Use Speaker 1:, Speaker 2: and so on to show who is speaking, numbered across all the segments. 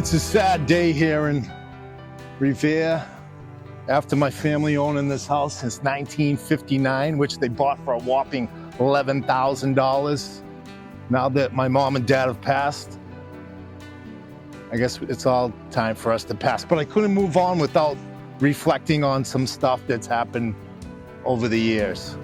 Speaker 1: It's a sad day here in Revere after my family owning this house since 1959, which they bought for a whopping $11,000. Now that my mom and dad have passed, I guess it's all time for us to pass. But I couldn't move on without reflecting on some stuff that's happened over the years.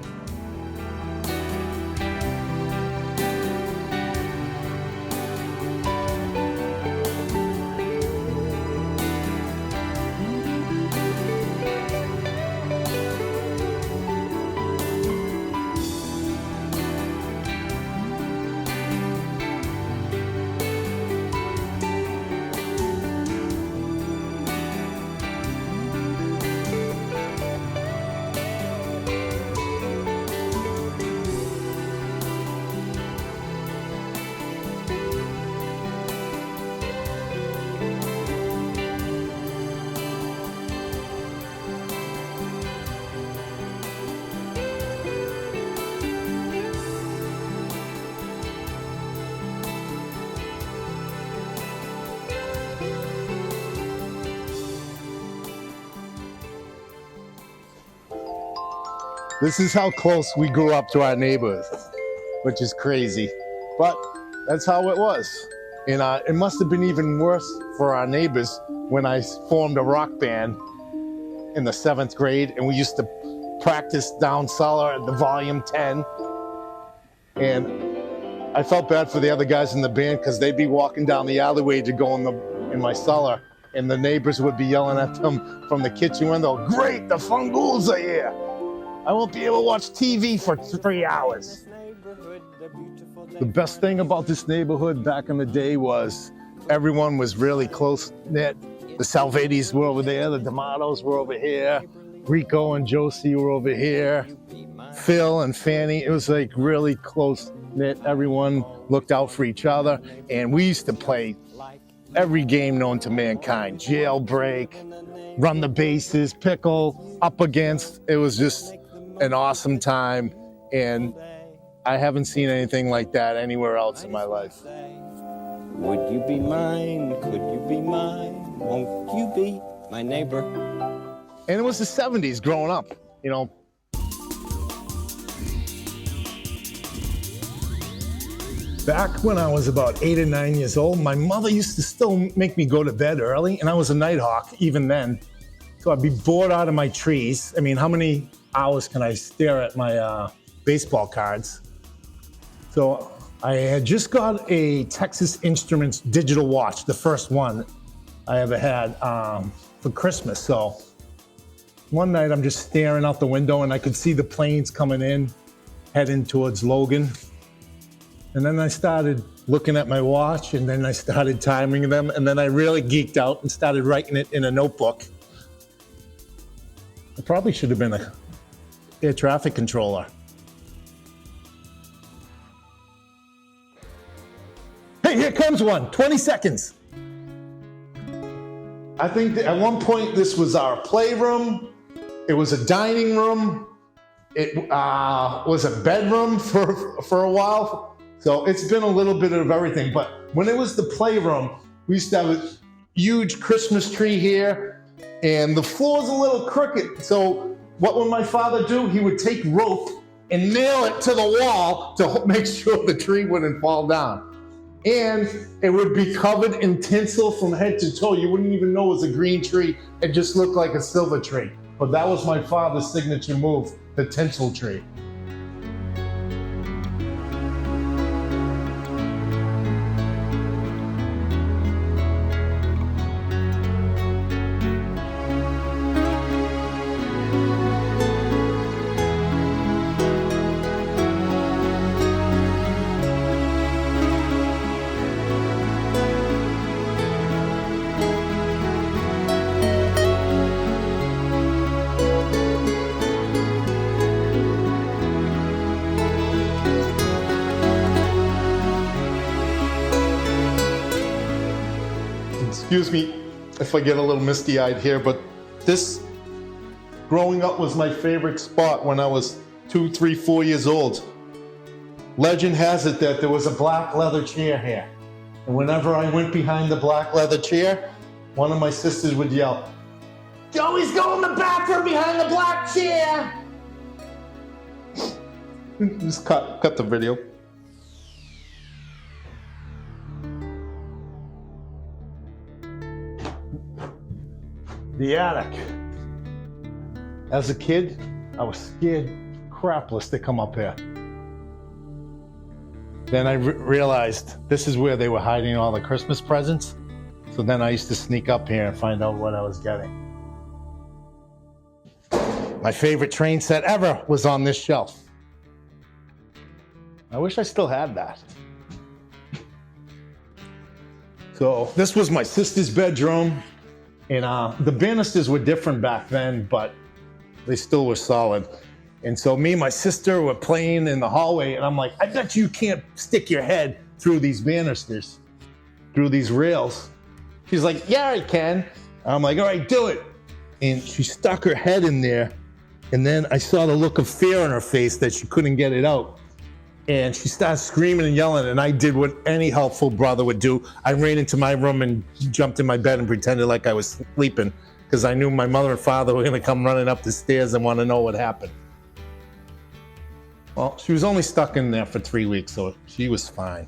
Speaker 1: This is how close we grew up to our neighbors, which is crazy, but that's how it was. And it must have been even worse for our neighbors when I formed a rock band in the 7th grade, and we used to practice down cellar at the volume 10. And I felt bad for the other guys in the band because they'd be walking down the alleyway to go in my cellar, and the neighbors would be yelling at them from the kitchen window, "Great, the Fungools are here. I won't be able to watch TV for 3 hours." The best thing about this neighborhood back in the day was everyone was really close-knit. The Salvadis were over there, the D'Amatos were over here, Rico and Josie were over here, Phil and Fanny. It was like really close-knit. Everyone looked out for each other, and we used to play every game known to mankind. Jailbreak, run the bases, pickle, up against. It was just an awesome time, and I haven't seen anything like that anywhere else in my life.
Speaker 2: Would you be mine? Could you be mine? Won't you be my neighbor?
Speaker 1: And it was the 70s growing up, you know. Back when I was about 8 or 9 years old, my mother used to still make me go to bed early, and I was a night hawk even then. So I'd be bored out of my trees. I mean, how many hours can I stare at my baseball cards? So I had just got a Texas Instruments digital watch, the first one I ever had for Christmas. So one night I'm just staring out the window and I could see the planes coming in, heading towards Logan. And then I started looking at my watch, and then I started timing them, and then I really geeked out and started writing it in a notebook. I probably should have been an air traffic controller. Hey, here comes one, 20 seconds. I think that at one point this was our playroom. It was a dining room. It was a bedroom for a while. So it's been a little bit of everything. But when it was the playroom, we used to have a huge Christmas tree here, and the floor's a little crooked. So what would my father do? He would take rope and nail it to the wall to make sure the tree wouldn't fall down. And it would be covered in tinsel from head to toe. You wouldn't even know it was a green tree. It just looked like a silver tree. But that was my father's signature move, the tinsel tree. Excuse me if I get a little misty-eyed here, but this growing up was my favorite spot when I was 2, 3, 4 years old. Legend has it that there was a black leather chair here. And whenever I went behind the black leather chair, one of my sisters would yell, "Joey's going to the bathroom behind the black chair." Just cut the video. The attic. As a kid, I was scared crapless to come up here. Then I realized this is where they were hiding all the Christmas presents. So then I used to sneak up here and find out what I was getting. My favorite train set ever was on this shelf. I wish I still had that. So this was my sister's bedroom. And the banisters were different back then, but they still were solid. And so me and my sister were playing in the hallway, and I'm like, I bet you can't stick your head through these banisters, through these rails. She's like, yeah, I can. And I'm like, all right, do it. And she stuck her head in there, and then I saw the look of fear on her face that she couldn't get it out. And she started screaming and yelling, and I did what any helpful brother would do. I ran into my room and jumped in my bed and pretended like I was sleeping, because I knew my mother and father were gonna come running up the stairs and want to know what happened. Well, she was only stuck in there for 3 weeks, so she was fine.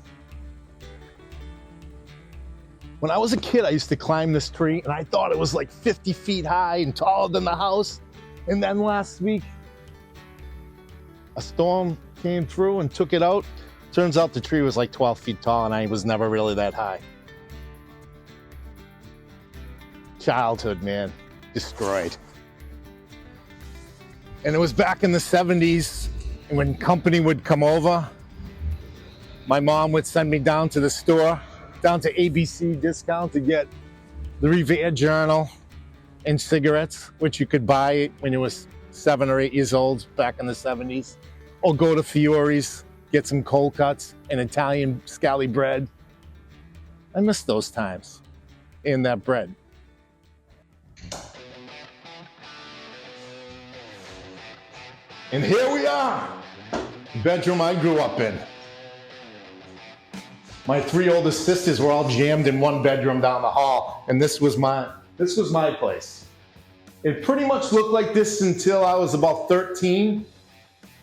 Speaker 1: When I was a kid, I used to climb this tree, and I thought it was like 50 feet high and taller than the house. And then last week, a storm came through and took it out. Turns out the tree was like 12 feet tall, and I was never really that high. Childhood, man, destroyed. And it was back in the 70s, when company would come over, my mom would send me down to the store, down to ABC Discount, to get the Revere Journal and cigarettes, which you could buy when you was 7 or 8 years old back in the 70s. Or go to Fiore's, get some cold cuts and Italian scally bread. I miss those times and that bread. And here we are, the bedroom I grew up in. My 3 oldest sisters were all jammed in one bedroom down the hall, and this was my place. It pretty much looked like this until I was about 13.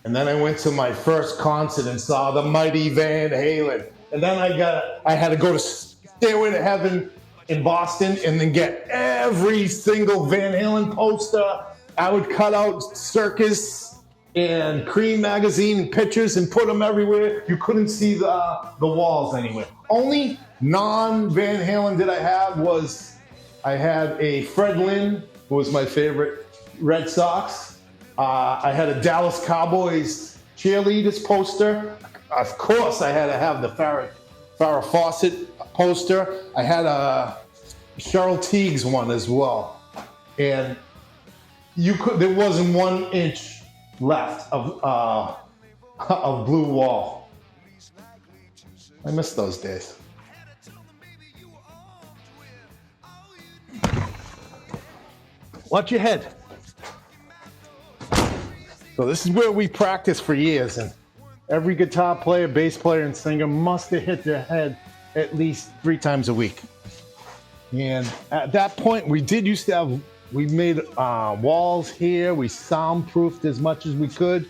Speaker 1: And then I went to my first concert and saw the mighty Van Halen. And then I had to go to Stairway to Heaven in Boston and then get every single Van Halen poster. I would cut out Circus and Cream magazine and pictures and put them everywhere. You couldn't see the walls anywhere. Only non-Van Halen that I had was, I had a Fred Lynn, who was my favorite Red Sox. I had a Dallas Cowboys cheerleaders poster. Of course, I had to have the Farrah Fawcett poster. I had a Cheryl Tiegs one as well. And there wasn't 1 inch left of blue wall. I miss those days. Watch your head. So this is where we practiced for years, and every guitar player, bass player, and singer must have hit their head at least 3 times a week. And at that point, we made walls here. We soundproofed as much as we could.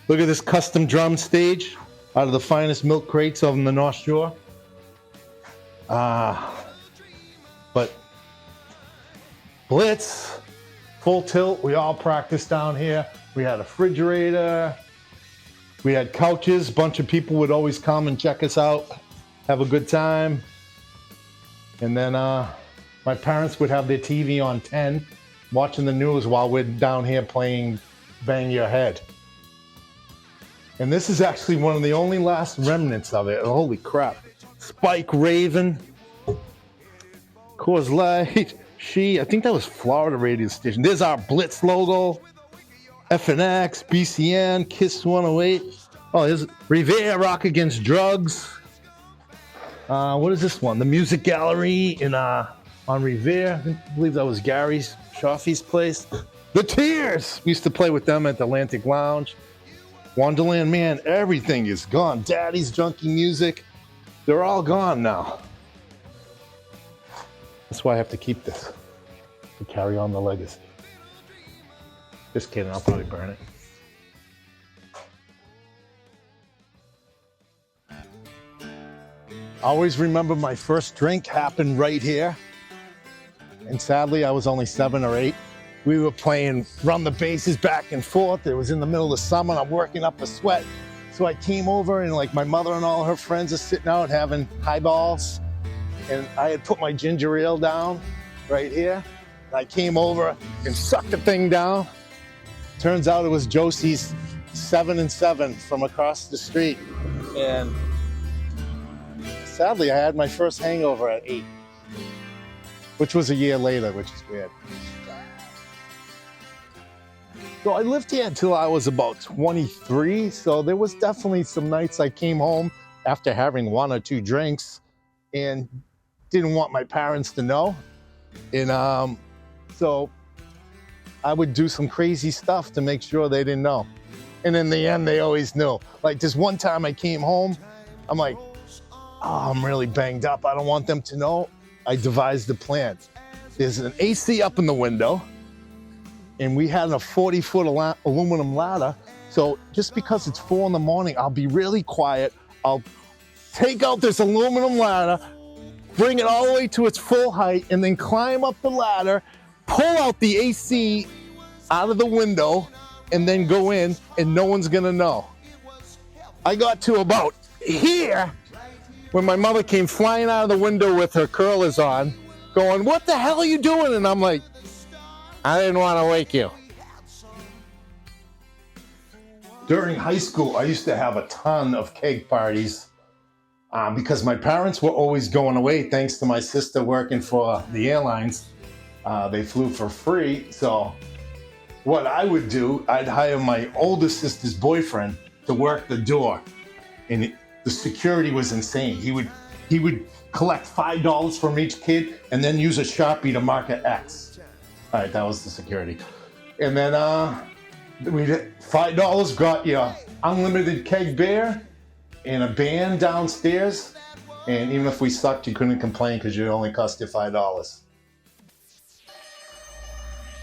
Speaker 1: Look at this custom drum stage out of the finest milk crates on the North Shore. But Blitz, Full Tilt, we all practiced down here. We had a refrigerator, we had couches. A bunch of people would always come and check us out, have a good time. And then my parents would have their TV on 10, watching the news while we're down here playing Bang Your Head. And this is actually one of the only last remnants of it. Holy crap. Spike Raven, Coors Light, I think that was Florida radio station. There's our Blitz logo. FNX, BCN, Kiss 108. Oh, there's Revere, Rock Against Drugs. What is this one? The Music Gallery on Revere. I believe that was Gary Shafi's place. The Tears. We used to play with them at the Atlantic Lounge. Wonderland, man, everything is gone. Daddy's Junkie Music. They're all gone now. That's why I have to keep this, to carry on the legacy. Just kidding, I'll probably burn it. Always remember my first drink happened right here. And sadly, I was only 7 or 8. We were playing run the bases back and forth. It was in the middle of summer and I'm working up a sweat. So I came over and like my mother and all her friends are sitting out having highballs. And I had put my ginger ale down right here. And I came over and sucked the thing down. Turns out it was Josie's 7 and 7 from across the street. And sadly, I had my first hangover at 8, which was a year later, which is weird. So I lived here until I was about 23. So there was definitely some nights I came home after having 1 or 2 drinks and didn't want my parents to know. And so I would do some crazy stuff to make sure they didn't know. And in the end, they always knew. Like this one time I came home, I'm like, oh, I'm really banged up. I don't want them to know. I devised a plan. There's an AC up in the window, and we had a 40-foot aluminum ladder. So just because it's 4 in the morning, I'll be really quiet. I'll take out this aluminum ladder, bring it all the way to its full height, and then climb up the ladder, pull out the AC out of the window, and then go in, and no one's gonna know. I got to about here when my mother came flying out of the window with her curlers on, going, "What the hell are you doing?" And I'm like, I didn't want to wake you. During high school, I used to have a ton of keg parties because my parents were always going away thanks to my sister working for the airlines. They flew for free. So what I would do, I'd hire my older sister's boyfriend to work the door. And the security was insane. He would collect $5 from each kid and then use a Sharpie to mark an X. All right, that was the security. And then $5 got you unlimited keg beer and a band downstairs. And even if we sucked, you couldn't complain because it only cost you $5.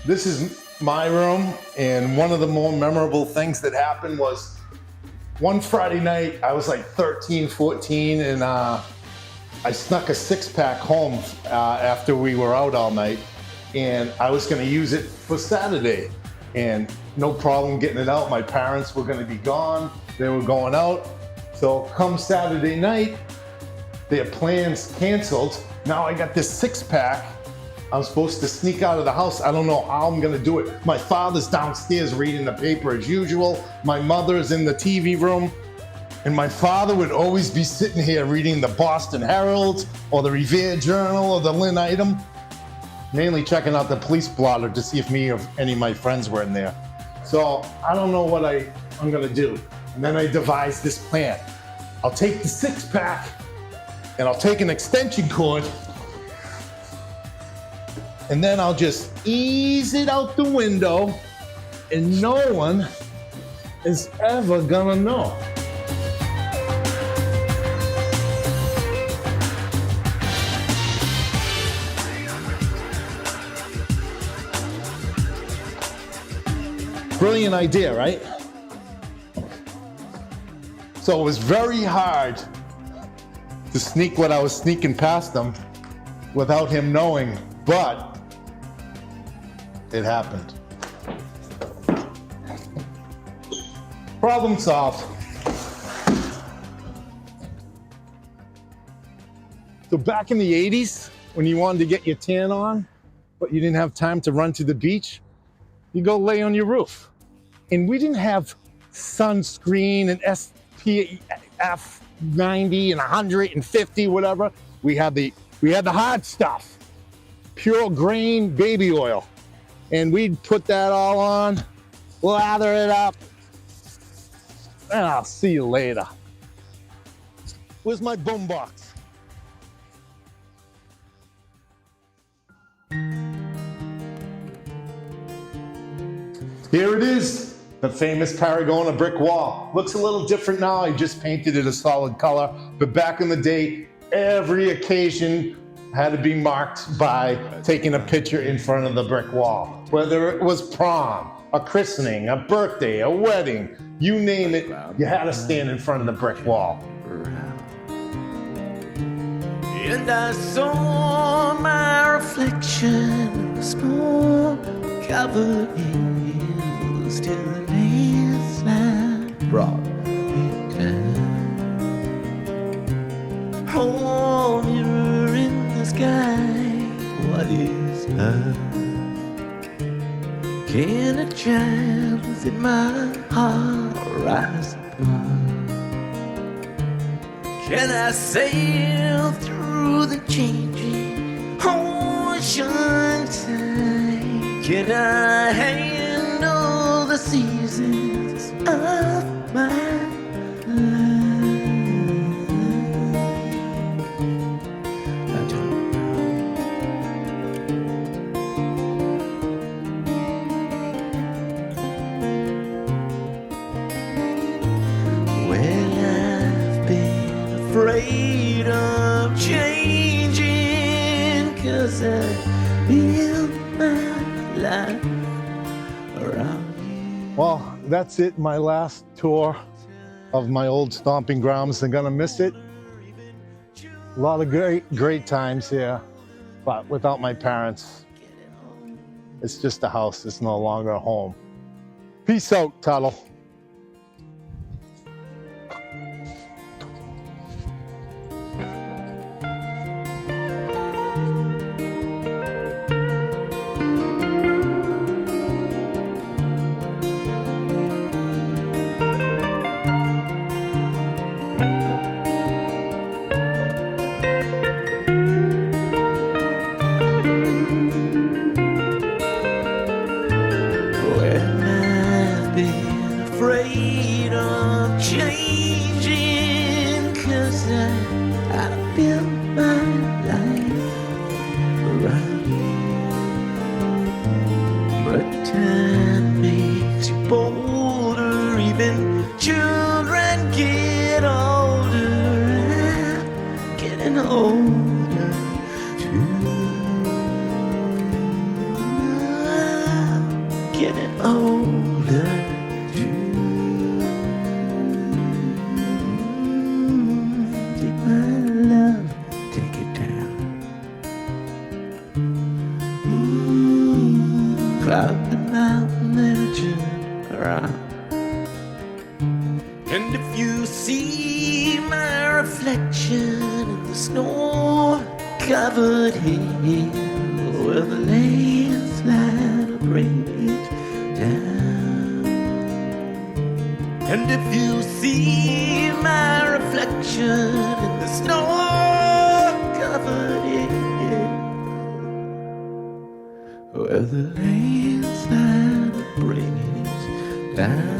Speaker 1: This is my room, and one of the more memorable things that happened was one Friday night, I was like 13, 14, and I snuck a 6-pack home after we were out all night, and I was gonna use it for Saturday, and no problem getting it out. My parents were gonna be gone, they were going out, so come Saturday night, their plans canceled. Now I got this 6-pack. I'm supposed to sneak out of the house. I don't know how I'm gonna do it. My father's downstairs reading the paper as usual. My mother's in the TV room. And my father would always be sitting here reading the Boston Herald or the Revere Journal or the Lynn Item, mainly checking out the police blotter to see if me or any of my friends were in there. So I don't know what I'm gonna do. And then I devised this plan. I'll take the 6-pack and I'll take an extension cord, and then I'll just ease it out the window and no one is ever gonna know. Brilliant idea, right? So it was very hard to sneak what I was sneaking past him without him knowing, but it happened. Problem solved. So back in the 80s, when you wanted to get your tan on, but you didn't have time to run to the beach, you go lay on your roof. And we didn't have sunscreen and SPF 90 and 150, whatever. We had the hard stuff, pure grain baby oil. And we'd put that all on, lather it up, and I'll see you later. Where's my boombox? Here it is, the famous Paragona brick wall. Looks a little different now, I just painted it a solid color, but back in the day, every occasion, had to be marked by taking a picture in front of the brick wall. Whether it was prom, a christening, a birthday, a wedding, you name it, you had to stand in front of the brick wall.
Speaker 3: And I saw my reflection in the snow-covered hills till the landslide brought me down. Oh, mirror in the sky, what is love? Can a child within my heart rise above? Can I sail through the changing ocean tide? Can I handle the seasons of my life? I don't know. Well, I've been afraid of changing, 'cause I built my life around you.
Speaker 1: Well, that's it, my last tour of my old stomping grounds. I'm gonna miss it. A lot of great times here, but without my parents, it's just a house. It's no longer a home. Peace out, Tuttle.
Speaker 3: Afraid of changing, 'cause I built my life around you. But time makes you bolder, even children get older. I'm getting older too. I'm getting older. Climb the mountain and turn around. And if you see my reflection in the snow-covered hill where the landslide will bring it down, and if you see my reflection in the snow-covered hill where the landslide will bring it down.